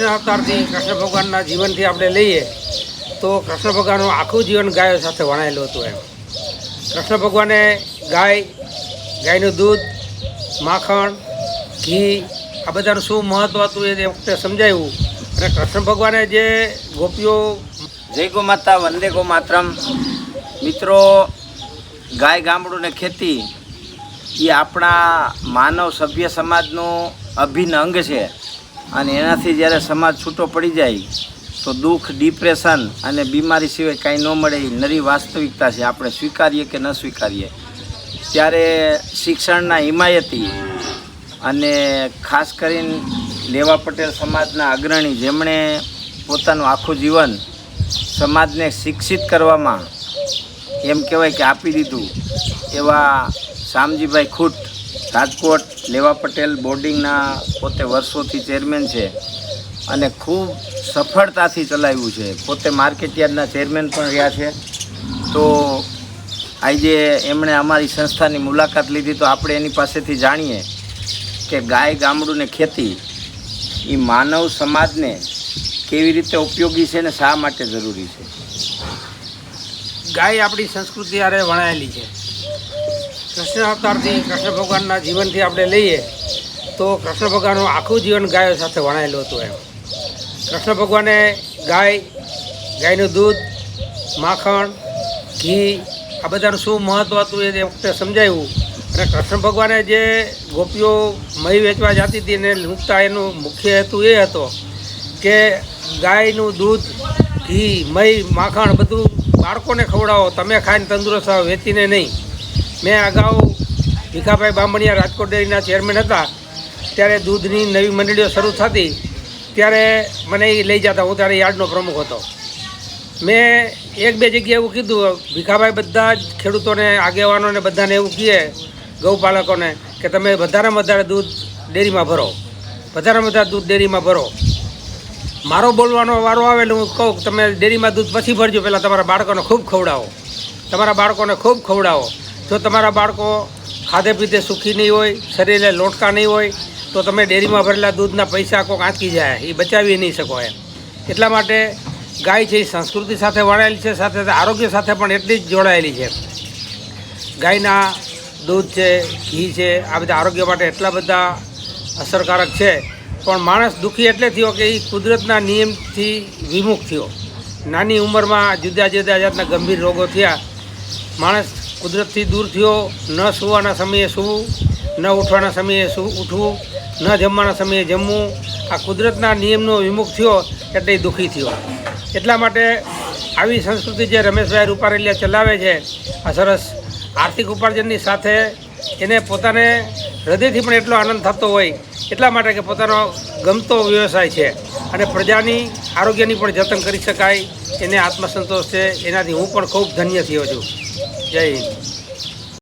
અવતારથી કૃષ્ણ ભગવાનના જીવનથી આપણે લઈએ તો કૃષ્ણ ભગવાનનું આખું જીવન ગાયો સાથે વણાયેલું હતું. કૃષ્ણ ભગવાને ગાયનું દૂધ, માખણ, ઘી આ બધાનું શું મહત્ત્વ હતું એ વખતે સમજાવ્યું. અને કૃષ્ણ ભગવાને જે ગોપીઓ જય ગો માતા વંદે ગો માતરમ. મિત્રો, ગાય ગામડું ને ખેતી એ આપણા માનવ સભ્ય સમાજનું અભિન્ન અંગ છે. અને એનાથી જ્યારે સમાજ છૂટો પડી જાય તો દુઃખ, ડિપ્રેશન અને બીમારી સિવાય કાંઈ ન મળે એ નરી વાસ્તવિકતા છે. આપણે સ્વીકારીએ કે ન સ્વીકારીએ. ત્યારે શિક્ષણના હિમાયતી અને ખાસ કરીને લેવા પટેલ સમાજના અગ્રણી, જેમણે પોતાનું આખું જીવન સમાજને શિક્ષિત કરવામાં એમ કહેવાય કે આપી દીધું, એવા શામજીભાઈ ખૂટ રાજકોટ લેવા પટેલ બોર્ડિંગના પોતે વર્ષોથી ચેરમેન છે અને ખૂબ સફળતાથી ચલાવ્યું છે. પોતે માર્કેટયાર્ડના ચેરમેન પણ રહ્યા છે. તો આજે એમણે અમારી સંસ્થાની મુલાકાત લીધી, તો આપણે એની પાસેથી જાણીએ કે ગાય ગામડું ને ખેતી એ માનવ સમાજને કેવી રીતે ઉપયોગી છે ને શા માટે જરૂરી છે. ગાય આપણી સંસ્કૃતિ હારે વણાયેલી છે. કૃષ્ણ અવતારથી કૃષ્ણ ભગવાનના જીવનથી આપણે લઈએ તો કૃષ્ણ ભગવાનનું આખું જીવન ગાયો સાથે વણાયેલું હતું. કૃષ્ણ ભગવાને ગાયનું દૂધ, માખણ, ઘી આ બધાનું શું મહત્ત્વ હતું એ વખતે સમજાવ્યું. અને કૃષ્ણ ભગવાને જે ગોપીઓ મહી વેચવા જતી હતી એને લૂંટતા, એનું મુખ્ય હેતુ એ હતો કે ગાયનું દૂધ, ઘી, મહી, માખણ બધું બાળકોને ખવડાવો, તમે ખાઈને તંદુરસ્ત આવો, વેચીને નહીં. મેં અગાઉ ભીખાભાઈ બામણિયા રાજકોટ ડેરીના ચેરમેન હતા ત્યારે દૂધની નવી મંડળીઓ શરૂ થતી ત્યારે મને એ લઈ જતા. હું ત્યારે યાર્ડનો પ્રમુખ હતો. મેં એક બે જગ્યાએ એવું કીધું, ભીખાભાઈ બધા જ ખેડૂતોને, આગેવાનોને બધાને એવું કહે, ગૌપાલકોને, કે તમે વધારેમાં વધારે દૂધ ડેરીમાં ભરો, વધારેમાં વધારે દૂધ ડેરીમાં ભરો. મારો બોલવાનો વારો આવે એટલે હું કહું કે તમે ડેરીમાં દૂધ પછી ભરજો, પહેલાં તમારા બાળકોને ખૂબ ખવડાવો, તમારા બાળકોને ખૂબ ખવડાવો. જો તમારા બાળકો ખાધે પીધે સુખી નહીં હોય, શરીરે લોટકા નહીં હોય, તો તમે ડેરીમાં ભરેલા દૂધના પૈસા કોઈક આંચકી જાય, એ બચાવી નહીં શકો એમ. એટલા માટે ગાય છે એ સંસ્કૃતિ સાથે વણાયેલી છે, સાથે સાથે આરોગ્ય સાથે પણ એટલી જ જોડાયેલી છે. ગાયના દૂધ છે, ઘી છે, આ બધા આરોગ્ય માટે એટલા બધા અસરકારક છે. પણ માણસ દુઃખી એટલે થયો કે એ કુદરતના નિયમથી વિમુખ થયો. નાની ઉંમરમાં જુદા જુદા જાતના ગંભીર રોગો થયા. માણસ કુદરતથી દૂર થયો. ન સૂવાના સમયે સૂવું, ન ઉઠવાના સમયે ઉઠવું, ન જમવાના સમયે જમવું. આ કુદરતના નિયમનો વિમુખ થયો એટલે એ દુઃખી થયો. એટલા માટે આવી સંસ્કૃતિ જે રમેશભાઈ રૂપારેલિયા ચલાવે છે, આ સરસ આર્થિક ઉપાર્જનની સાથે એને પોતાને હૃદયથી પણ એટલો આનંદ થતો હોય, એટલા માટે કે પોતાનો ગમતો વ્યવસાય છે અને પ્રજાની આરોગ્યની પણ જતન કરી શકાય, એને આત્મસંતોષ છે. એનાથી હું પણ ખૂબ ધન્ય થયો છું. જય હિન્દ.